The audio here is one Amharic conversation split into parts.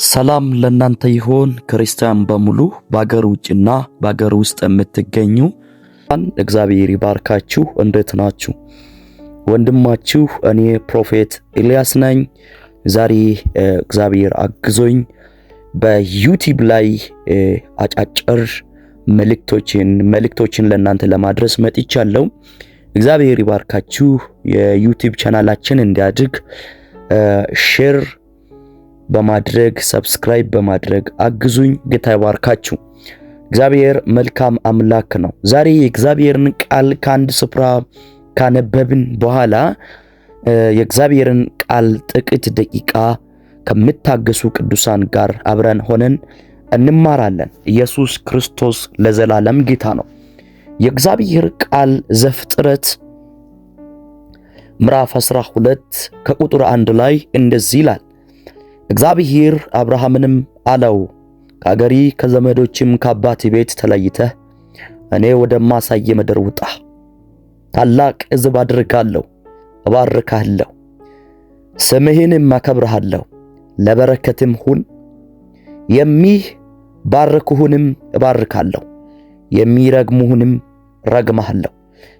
ሰላም ለእናንተ ይሁን ክርስቲያን በሙሉ በአገር ውጭና በአገር ውስጥ የምትገኙ እግዚአብሔር ይባርካችሁ። እንዴት ናችሁ? ወንድማችሁ እኔ ፕሮፌት ኤልያስ ነኝ። ዛሬ እግዚአብሔር አግዞኝ በዩቲዩብ ላይ አጫጭር መልእክቶችን ለእናንተ ለማድረስ መጥቻለሁ። እግዚአብሔር ይባርካችሁ። የዩቲዩብ ቻናላችን እንዲያድግ ሼር በማድረግ ሰብስክራይብ በማድረግ አግዙኝ። ጌታ ይባርካችሁ። እግዚአብሔር መልካም አምላክ ነው። ዛሬ የእግዚአብሔርን ቃል ከአንድ ስፍራ ካነበብን በኋላ የእግዚአብሔርን ቃል ጥቂት ደቂቃ ከምታገሱ ቅዱሳን ጋር አብረን ሆነን እንማራለን። ኢየሱስ ክርስቶስ ለዘላለም ጌታ ነው። የእግዚአብሔር ቃል ዘፍጥረት ምዕራፍ 12 ከቁጥር 1 ላይ እንደዚህ ይላል። እግዚአብሔር አብርሃምንም አለው፣ ከአገሪ ከዘመዶችም ከአባቴ ቤት ተለይተህ እኔ ወደማሳየ ምድር ውጣ። ታላቅ ሕዝብ አድርጋለሁ፣ እባርካለሁ፣ ስምህንም አከብርሃለሁ፣ ለበረከትም ሁን። የሚባርኩህንም እባርካለሁ፣ የሚረግሙህንም ረግማለሁ።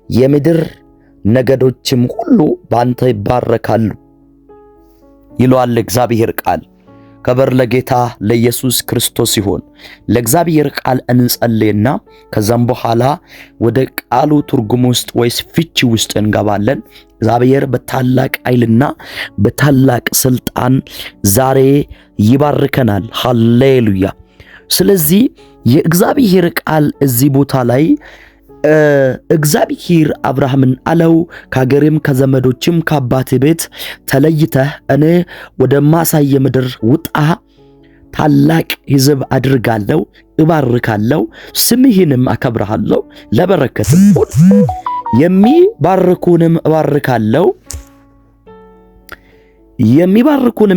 የምድር ነገዶችም ሁሉ በአንተ ይባረካሉ ይሏል እግዚአብሔር ቃል። ክብር ለጌታ ለኢየሱስ ክርስቶስ ይሁን። ለእግዚአብሔር ቃል እንጸልይና ከዛም በኋላ ወደ ቃሉ ትርጉም ውስጥ ወይስ ፍቺ ውስጥ እንገባለን። እግዚአብሔር በታላቅ ኃይልና በታላቅ ስልጣን ዛሬ ይባርከናል። ሃሌሉያ። ስለዚህ የእግዚአብሔር ቃል እዚህ ቦታ ላይ እግዚአብሔር አብርሃምን አለው፣ ከአገርም ከዘመዶችም ከአባቴ ቤት ተለይተህ እኔ ወደማሳየ ምድር ውጣ። ታላቅ ሕዝብ አድርጋለሁ፣ እባርካለሁ፣ ስምህንም አከብርሃለሁ፣ ለበረከትም ሁን። የሚባርኩንም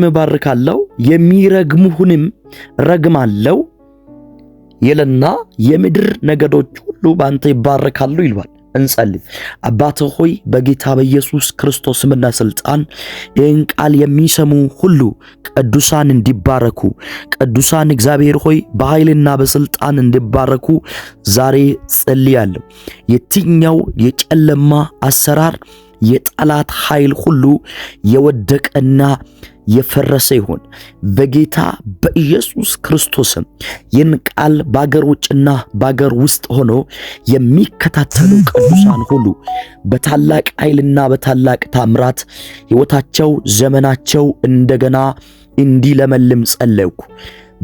እባርካለሁ፣ የሚረግሙህንም ረግማለሁ ይልና የምድር ነገዶች ሁሉ ባንተ ይባረካሉ ይሏል። እንጸልይ። አባቴ ሆይ በጌታ በኢየሱስ ክርስቶስ ስምና ስልጣን ይህን ቃል የሚሰሙ ሁሉ ቅዱሳን እንዲባረኩ፣ ቅዱሳን እግዚአብሔር ሆይ በኃይልና በስልጣን እንዲባረኩ ዛሬ ጸልያለሁ። የትኛው የጨለማ አሰራር የጠላት ኃይል ሁሉ የወደቀና የፈረሰ ይሁን በጌታ በኢየሱስ ክርስቶስም። ይህን ቃል በአገር ውጭና በአገር ውስጥ ሆኖ የሚከታተሉ ቅዱሳን ሁሉ በታላቅ ኃይልና በታላቅ ታምራት ሕይወታቸው ዘመናቸው እንደገና እንዲለመልም ጸለይኩ።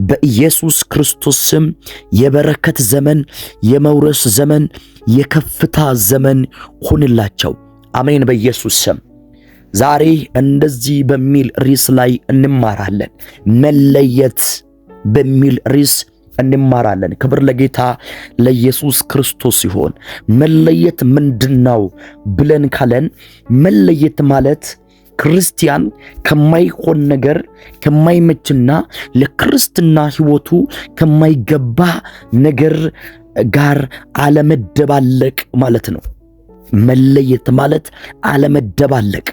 በኢየሱስ ክርስቶስ ስም የበረከት ዘመን፣ የመውረስ ዘመን፣ የከፍታ ዘመን ሆንላቸው። አሜን። በኢየሱስ ስም ዛሬ እንደዚህ በሚል ርዕስ ላይ እንማራለን። መለየት በሚል ርዕስ እንማራለን። ክብር ለጌታ ለኢየሱስ ክርስቶስ ይሁን። መለየት ምንድነው ብለን ካለን መለየት ማለት ክርስቲያን ከማይሆን ነገር ከማይመችና ለክርስትና ሕይወቱ ከማይገባ ነገር ጋር አለመደባለቅ ማለት ነው። መለየት ማለት አለመደባለቅ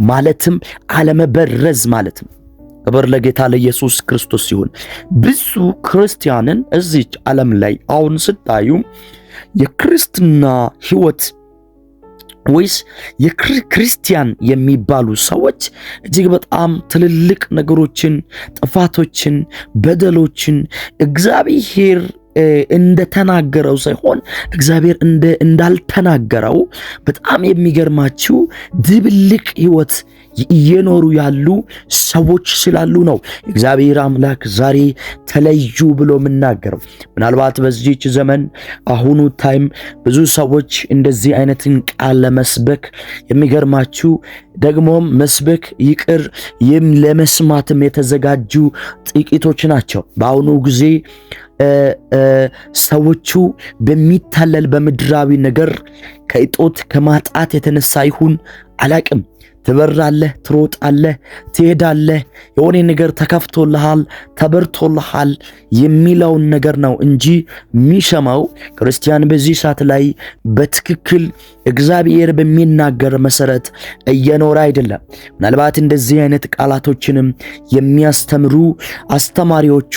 ማለትም አለመበረዝ ማለት ነው። ክብር ለጌታ ለኢየሱስ ክርስቶስ ሲሆን ብዙ ክርስቲያንን እዚች ዓለም ላይ አሁን ስታዩ የክርስትና ሕይወት ወይስ የክርስቲያን የሚባሉ ሰዎች እጅግ በጣም ትልልቅ ነገሮችን፣ ጥፋቶችን፣ በደሎችን እግዚአብሔር እንደተናገረው ሳይሆን እግዚአብሔር እንዳልተናገረው በጣም የሚገርማችሁ ድብልቅ ሕይወት እየኖሩ ያሉ ሰዎች ስላሉ ነው እግዚአብሔር አምላክ ዛሬ ተለዩ ብሎ የምናገረው። ምናልባት በዚህች ዘመን አሁኑ ታይም ብዙ ሰዎች እንደዚህ አይነትን ቃል ለመስበክ የሚገርማችሁ ደግሞም መስበክ ይቅር ለመስማትም የተዘጋጁ ጥቂቶች ናቸው። በአሁኑ ጊዜ ሰዎቹ በሚታለል በምድራዊ ነገር ከእጦት ከማጣት የተነሳ ይሁን አላቅም ትበራለህ፣ ትሮጣለህ፣ ትሄዳለህ፣ የሆነ ነገር ተከፍቶልሃል፣ ተበርቶልሃል የሚለውን ነገር ነው እንጂ የሚሰማው ክርስቲያን በዚህ ሰዓት ላይ በትክክል እግዚአብሔር በሚናገር መሰረት እየኖረ አይደለም። ምናልባት እንደዚህ አይነት ቃላቶችንም የሚያስተምሩ አስተማሪዎቹ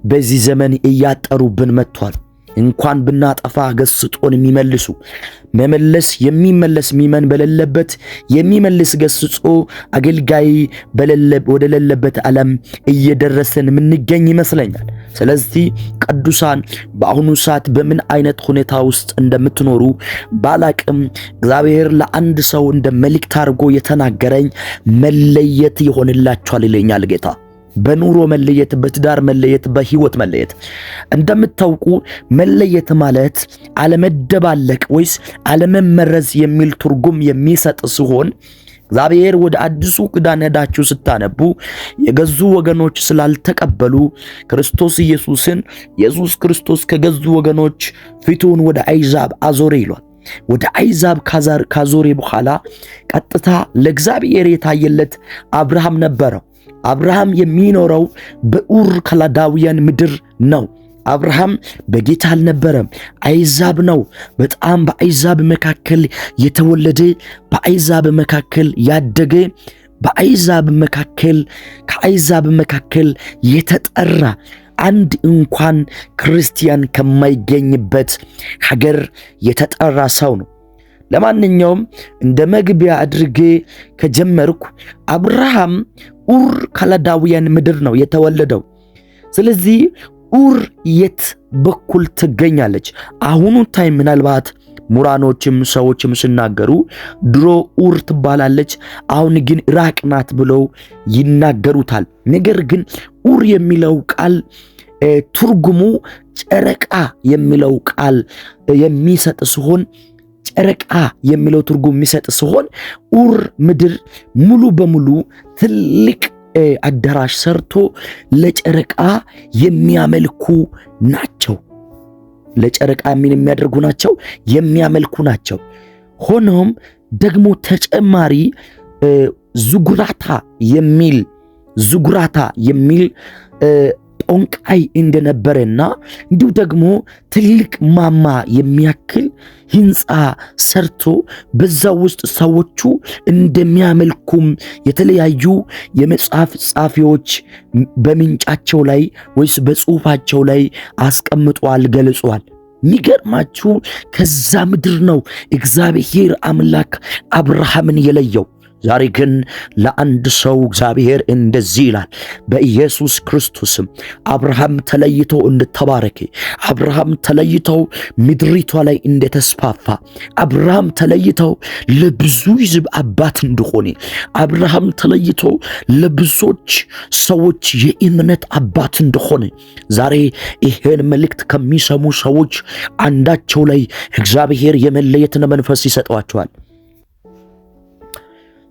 በዚህ ዘመን እያጠሩብን መጥቷል። እንኳን ብናጠፋ ገስጾን የሚመልሱ የሚመለስ ሚመን በሌለበት የሚመልስ ገስጾ አገልጋይ ወደ ሌለበት ዓለም እየደረሰን የምንገኝ ይመስለኛል። ስለዚህ ቅዱሳን በአሁኑ ሰዓት በምን አይነት ሁኔታ ውስጥ እንደምትኖሩ ባላቅም እግዚአብሔር ለአንድ ሰው እንደ መልእክት አድርጎ የተናገረኝ መለየት ይሆንላችኋል ይለኛል ጌታ። በኑሮ መለየት፣ በትዳር መለየት፣ በህይወት መለየት። እንደምታውቁ መለየት ማለት አለመደባለቅ ወይስ አለመመረዝ የሚል ትርጉም የሚሰጥ ሲሆን እግዚአብሔር ወደ አዲሱ ኪዳን ሄዳችሁ ስታነቡ የገዙ ወገኖች ስላልተቀበሉ ክርስቶስ ኢየሱስን ኢየሱስ ክርስቶስ ከገዙ ወገኖች ፊቱን ወደ አሕዛብ አዞረ ይሏል። ወደ አሕዛብ ካዞረ በኋላ ቀጥታ ለእግዚአብሔር የታየለት አብርሃም ነበረው። አብርሃም የሚኖረው በኡር ከላዳውያን ምድር ነው። አብርሃም በጌታ አልነበረም፣ አሕዛብ ነው። በጣም በአሕዛብ መካከል የተወለደ፣ በአሕዛብ መካከል ያደገ፣ በአሕዛብ መካከል ከአሕዛብ መካከል የተጠራ፣ አንድ እንኳን ክርስቲያን ከማይገኝበት ሀገር የተጠራ ሰው ነው። ለማንኛውም እንደ መግቢያ አድርጌ ከጀመርኩ አብርሃም ኡር ከላዳውያን ምድር ነው የተወለደው። ስለዚህ ኡር የት በኩል ትገኛለች? አሁኑ ታይም ምናልባት ሙራኖችም ሰዎችም ሲናገሩ ድሮ ኡር ትባላለች፣ አሁን ግን ኢራቅ ናት ብለው ይናገሩታል። ነገር ግን ኡር የሚለው ቃል ትርጉሙ ጨረቃ የሚለው ቃል የሚሰጥ ሲሆን ጨረቃ የሚለው ትርጉም የሚሰጥ ሲሆን ኡር ምድር ሙሉ በሙሉ ትልቅ አዳራሽ ሰርቶ ለጨረቃ የሚያመልኩ ናቸው። ለጨረቃ ምን የሚያደርጉ ናቸው? የሚያመልኩ ናቸው። ሆኖም ደግሞ ተጨማሪ ዙጉራታ የሚል ጦንቃይ እንደነበረና እንዲሁ ደግሞ ትልቅ ማማ የሚያክል ህንፃ ሰርቶ በዛ ውስጥ ሰዎቹ እንደሚያመልኩም የተለያዩ የመጽሐፍ ጻፊዎች በምንጫቸው ላይ ወይስ በጽሁፋቸው ላይ አስቀምጧል፣ ገልጿል። የሚገርማችሁ ከዛ ምድር ነው እግዚአብሔር አምላክ አብርሃምን የለየው። ዛሬ ግን ለአንድ ሰው እግዚአብሔር እንደዚህ ይላል፣ በኢየሱስ ክርስቶስም አብርሃም ተለይቶ እንደተባረከ፣ አብርሃም ተለይተው ምድሪቷ ላይ እንደተስፋፋ፣ አብርሃም ተለይተው ለብዙ ሕዝብ አባት እንደሆነ፣ አብርሃም ተለይቶ ለብዙዎች ሰዎች የእምነት አባት እንደሆነ ዛሬ ይሄን መልእክት ከሚሰሙ ሰዎች አንዳቸው ላይ እግዚአብሔር የመለየትን መንፈስ ይሰጠዋቸዋል።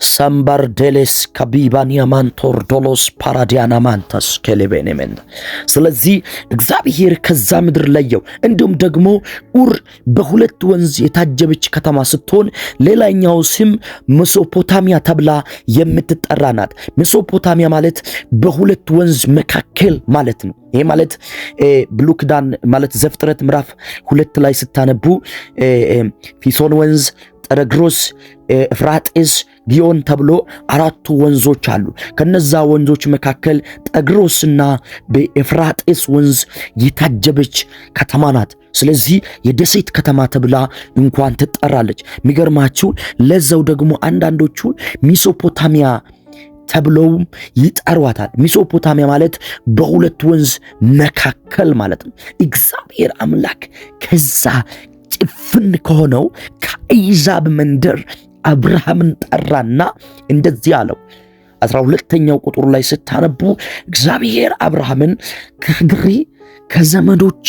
ሳምባር ዴሌስ ካቢባኒያ ማንቶር ዶሎስ ፓራዲያና ማንታስ ከሌቤኔመንት። ስለዚህ እግዚአብሔር ከዛ ምድር ለየው። እንዲሁም ደግሞ ኡር በሁለት ወንዝ የታጀበች ከተማ ስትሆን ሌላኛው ስም ሜሶፖታሚያ ተብላ የምትጠራ ናት። ሜሶፖታሚያ ማለት በሁለት ወንዝ መካከል ማለት ነው። ይሄ ማለት ብሉይ ኪዳን ማለት ዘፍጥረት ምዕራፍ 2 ላይ ስታነቡ ፊሶን ወንዝ፣ ጠረግሮስ፣ ኤፍራጤስ፣ ጊዮን ተብሎ 4 ወንዞች አሉ። ከነዛ ወንዞች መካከል ጠግሮስና በኤፍራጤስ ወንዝ የታጀበች ከተማ ናት። ስለዚህ የደሴት ከተማ ተብላ እንኳን ትጠራለች። የሚገርማችሁ ለዛው ደግሞ አንዳንዶቹ ሜሶፖታሚያ ተብለውም ይጠሯታል። ሜሶፖታሚያ ማለት በሁለት ወንዝ መካከል ማለት ነው። እግዚአብሔር አምላክ ከዛ ጭፍን ከሆነው ከአሕዛብ መንደር አብርሃምን ጠራና እንደዚህ አለው። 12ኛው ቁጥር ላይ ስታነቡ እግዚአብሔር አብርሃምን ከግሪ ከዘመዶች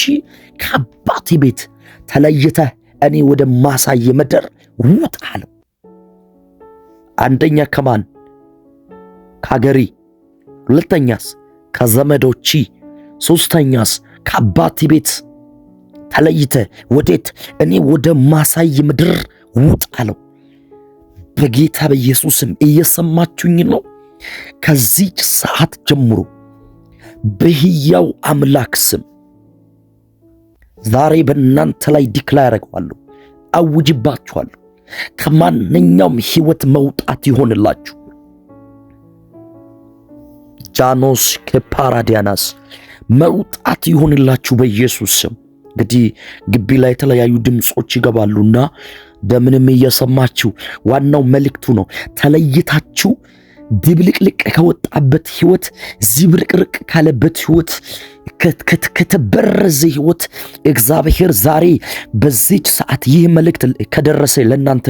ከአባቴ ቤት ተለይተህ እኔ ወደ ማሳየ ምድር ውጣ አለው። አንደኛ ከማን? ከአገሪ። ሁለተኛስ ከዘመዶች። ሶስተኛስ ከአባቴ ቤት ተለይተህ ወዴት? እኔ ወደ ማሳይ ምድር ውጣ አለው። በጌታ በኢየሱስም እየሰማችሁኝ ነው? ከዚች ሰዓት ጀምሮ በሕያው አምላክ ስም ዛሬ በእናንተ ላይ ዲክላር አደርጋለሁ፣ አውጅባችኋለሁ። ከማንኛውም ሕይወት መውጣት ይሆንላችሁ። ጃኖስ ከፓራዲያናስ መውጣት ይሆንላችሁ በኢየሱስ ስም። እንግዲህ ግቢ ላይ የተለያዩ ድምጾች ይገባሉና ደምንም እየሰማችሁ ዋናው መልእክቱ ነው። ተለይታችሁ ድብልቅልቅ ከወጣበት ሕይወት፣ ዝብርቅርቅ ካለበት ሕይወት፣ ከተበረዘ ሕይወት እግዚአብሔር ዛሬ በዚች ሰዓት ይህ መልእክት ከደረሰ ለእናንተ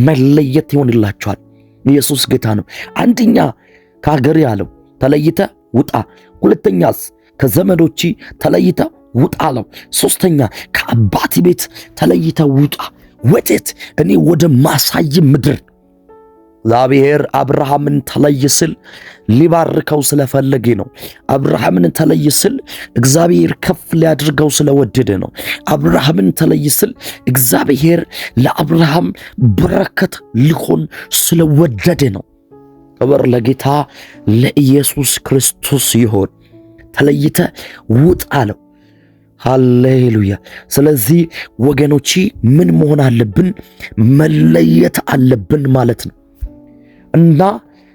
መለየት ይሆንላችኋል። ኢየሱስ ጌታ ነው። አንደኛ ከሀገር ያለው ተለይተ ውጣ። ሁለተኛስ ከዘመዶች ተለይተ ውጣ አለው። ሶስተኛ ከአባት ቤት ተለይተ ውጣ። ወዴት? እኔ ወደ ማሳይ ምድር። እግዚአብሔር አብርሃምን ተለይ ስል ሊባርከው ስለፈለገ ነው። አብርሃምን ተለይ ስል እግዚአብሔር ከፍ ሊያድርገው ስለወደደ ነው። አብርሃምን ተለይ ስል እግዚአብሔር ለአብርሃም በረከት ሊሆን ስለወደደ ነው። ክብር ለጌታ ለኢየሱስ ክርስቶስ ይሆን። ተለይተ ውጣ አለው። ሃሌሉያ። ስለዚህ ወገኖቼ ምን መሆን አለብን? መለየት አለብን ማለት ነው። እና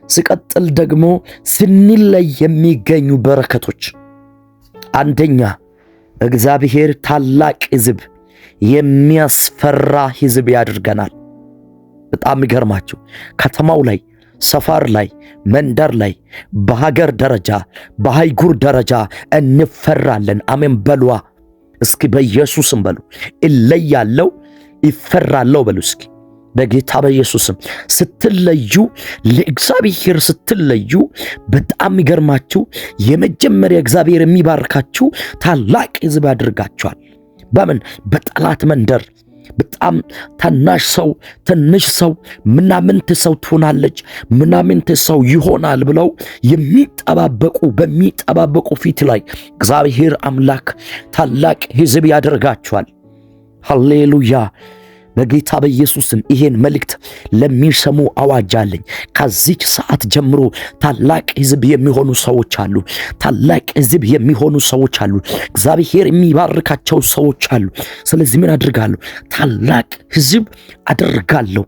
ሲቀጥል ደግሞ ስንለይ የሚገኙ በረከቶች፣ አንደኛ እግዚአብሔር ታላቅ ሕዝብ፣ የሚያስፈራ ሕዝብ ያድርገናል። በጣም ይገርማችሁ፣ ከተማው ላይ፣ ሰፈር ላይ፣ መንደር ላይ፣ በሀገር ደረጃ፣ በአህጉር ደረጃ እንፈራለን። አሜን በሏ እስኪ፣ በኢየሱስም በሉ። እለያለው፣ ይፈራለው በሉ እስኪ በጌታ በኢየሱስም። ስትለዩ፣ ለእግዚአብሔር ስትለዩ በጣም ይገርማችሁ፣ የመጀመሪያ እግዚአብሔር የሚባርካችሁ ታላቅ ሕዝብ ያደርጋችኋል። በምን? በጠላት መንደር በጣም ታናሽ ሰው፣ ትንሽ ሰው፣ ምናምንት ሰው ትሆናለች፣ ምናምንት ሰው ይሆናል ብለው በሚጠባበቁ ፊት ላይ እግዚአብሔር አምላክ ታላቅ ሕዝብ ያደርጋቸዋል። ሃሌሉያ። በጌታ በኢየሱስም ይሄን መልእክት ለሚሰሙ አዋጅ አለኝ። ከዚች ሰዓት ጀምሮ ታላቅ ሕዝብ የሚሆኑ ሰዎች አሉ። ታላቅ ሕዝብ የሚሆኑ ሰዎች አሉ። እግዚአብሔር የሚባርካቸው ሰዎች አሉ። ስለዚህ ምን አድርጋለሁ? ታላቅ ሕዝብ አደርጋለሁ።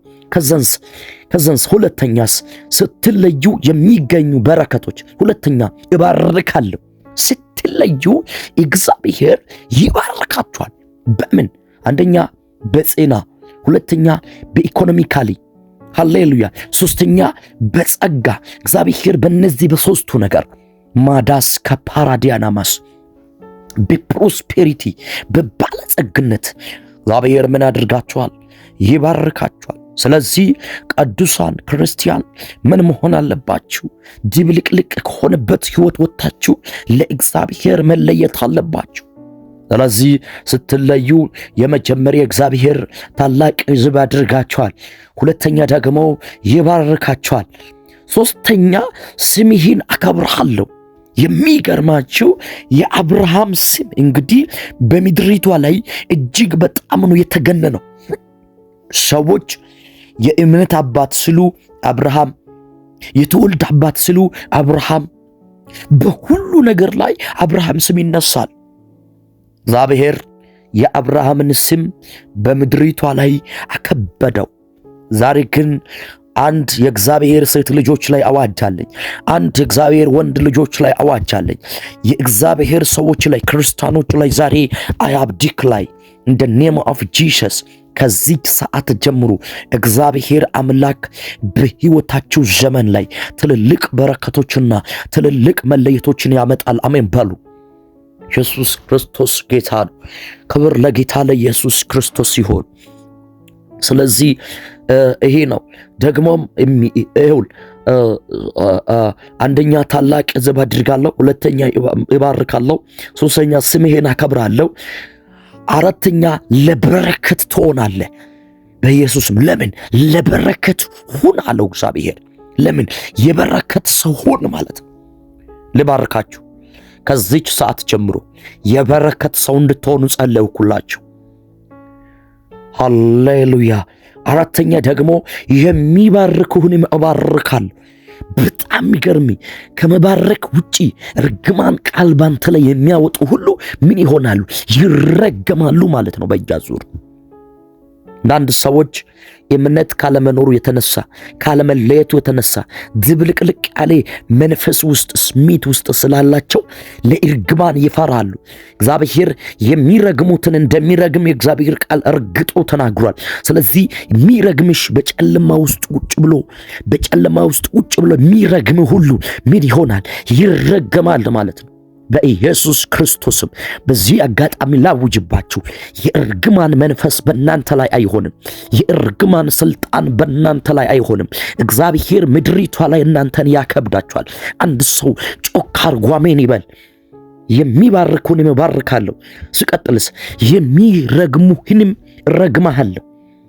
ከዛንስ ሁለተኛስ ስትለዩ የሚገኙ በረከቶች፣ ሁለተኛ እባርካለሁ። ስትለዩ እግዚአብሔር ይባርካችኋል። በምን? አንደኛ በጤና፣ ሁለተኛ በኢኮኖሚካሊ፣ ሃሌሉያ፣ ሶስተኛ በጸጋ። እግዚአብሔር በእነዚህ በሶስቱ ነገር ማዳስ ከፓራዲያናማስ በፕሮስፔሪቲ በባለጸግነት እግዚአብሔር ምን አድርጋችኋል? ይባርካችኋል። ስለዚህ ቅዱሳን ክርስቲያን ምን መሆን አለባችሁ? ድብልቅልቅ ከሆነበት ሕይወት ወጥታችሁ ለእግዚአብሔር መለየት አለባችሁ። ስለዚህ ስትለዩ የመጀመሪያ እግዚአብሔር ታላቅ ሕዝብ ያደርጋቸዋል። ሁለተኛ ደግሞ ይባርካቸዋል። ሶስተኛ ስምህን አከብርሃለሁ። የሚገርማችሁ የአብርሃም ስም እንግዲህ በምድሪቷ ላይ እጅግ በጣም ነው የተገነነው። ሰዎች የእምነት አባት ስሉ አብርሃም፣ የትውልድ አባት ስሉ አብርሃም፣ በሁሉ ነገር ላይ አብርሃም ስም ይነሳል። እግዚአብሔር የአብርሃምን ስም በምድሪቷ ላይ አከበደው። ዛሬ ግን አንድ የእግዚአብሔር ሴት ልጆች ላይ አዋጅ አለኝ። አንድ የእግዚአብሔር ወንድ ልጆች ላይ አዋጅ አለኝ። የእግዚአብሔር ሰዎች ላይ፣ ክርስቲያኖች ላይ ዛሬ አያብዲክ ላይ እንደ ኔም ኦፍ ጂሰስ ከዚህ ሰዓት ጀምሮ እግዚአብሔር አምላክ በሕይወታችሁ ዘመን ላይ ትልልቅ በረከቶችና ትልልቅ መለየቶችን ያመጣል። አሜን በሉ። ኢየሱስ ክርስቶስ ጌታ ነው። ክብር ለጌታ ለኢየሱስ ክርስቶስ ይሁን። ስለዚህ ይሄ ነው ደግሞም ይሁን። አንደኛ ታላቅ ሕዝብ አድርጋለሁ፣ ሁለተኛ ይባርካለሁ፣ ሶስተኛ ስምህን አከብራለሁ፣ አራተኛ ለበረከት ትሆናለህ በኢየሱስም። ለምን ለበረከት ሁን አለው እግዚአብሔር። ለምን የበረከት ሰው ሁን ማለት ነው። ልባርካችሁ ከዚች ሰዓት ጀምሮ የበረከት ሰው እንድትሆኑ ጸለይኩላችሁ። ሃሌሉያ አራተኛ ደግሞ የሚባርኩህንም እባርካለሁ። በጣም የሚገርም ከመባረክ ውጪ እርግማን ቃል ባንተ ላይ የሚያወጡ ሁሉ ምን ይሆናሉ? ይረገማሉ ማለት ነው በእጃ ዙር። አንዳንድ ሰዎች እምነት ካለመኖሩ የተነሳ ካለመለየቱ የተነሳ ድብልቅልቅ ያለ መንፈስ ውስጥ ስሜት ውስጥ ስላላቸው ለእርግማን ይፈራሉ። እግዚአብሔር የሚረግሙትን እንደሚረግም የእግዚአብሔር ቃል እርግጦ ተናግሯል። ስለዚህ የሚረግምሽ በጨለማ ውስጥ ቁጭ ብሎ የሚረግም ሁሉ ምን ይሆናል? ይረገማል ማለት ነው። በኢየሱስ ክርስቶስም በዚህ አጋጣሚ ላውጅባችሁ፣ የእርግማን መንፈስ በእናንተ ላይ አይሆንም። የእርግማን ስልጣን በእናንተ ላይ አይሆንም። እግዚአብሔር ምድሪቷ ላይ እናንተን ያከብዳችኋል። አንድ ሰው ጮክ አርጎ አሜን ይበል። የሚባርኩንም እባርካለሁ። ሲቀጥልስ የሚረግሙህንም እረግማለሁ።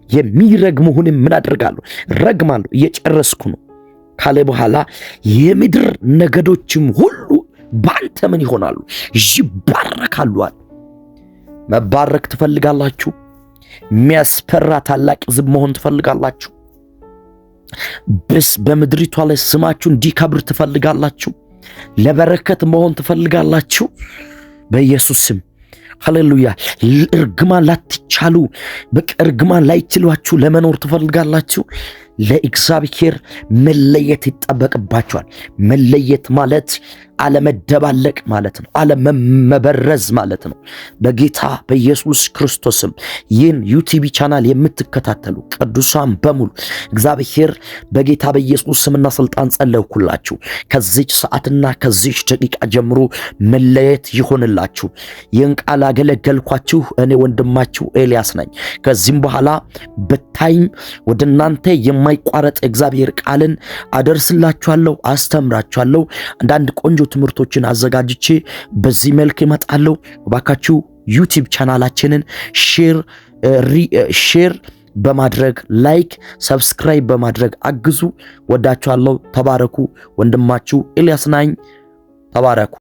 የሚረግሙህንም ምን አደርጋለሁ? እረግማለሁ። እየጨረስኩ ነው ካለ በኋላ የምድር ነገዶችም ሁሉ ባንተ ምን ይሆናሉ? ይባረካሉ። መባረክ ትፈልጋላችሁ? የሚያስፈራ ታላቅ ሕዝብ መሆን ትፈልጋላችሁ? በምድሪቷ ላይ ስማችሁ እንዲከብር ትፈልጋላችሁ? ለበረከት መሆን ትፈልጋላችሁ? በኢየሱስ ስም ሃሌሉያ። እርግማን ላትቻሉ፣ በቃ እርግማን ላይችሏችሁ ለመኖር ትፈልጋላችሁ? ለእግዚአብሔር መለየት ይጠበቅባችኋል። መለየት ማለት አለመደባለቅ ማለት ነው። አለመበረዝ ማለት ነው። በጌታ በኢየሱስ ክርስቶስም ይህን ዩቲዩብ ቻናል የምትከታተሉ ቅዱሳን በሙሉ እግዚአብሔር በጌታ በኢየሱስ ስምና ስልጣን ጸለይኩላችሁ። ከዚች ሰዓትና ከዚች ደቂቃ ጀምሮ መለየት ይሆንላችሁ። ይህን ቃል አገለገልኳችሁ። እኔ ወንድማችሁ ኤልያስ ነኝ። ከዚህም በኋላ በታይም ወደ እናንተ የማይቋረጥ እግዚአብሔር ቃልን አደርስላችኋለሁ፣ አስተምራችኋለሁ። አንዳንድ ቆንጆ ትምህርቶችን አዘጋጅቼ በዚህ መልክ እመጣለሁ። ባካችሁ ዩቲዩብ ቻናላችንን ሼር በማድረግ ላይክ፣ ሰብስክራይብ በማድረግ አግዙ። ወዳችኋለሁ። ተባረኩ። ወንድማችሁ ኤልያስ ነኝ። ተባረኩ።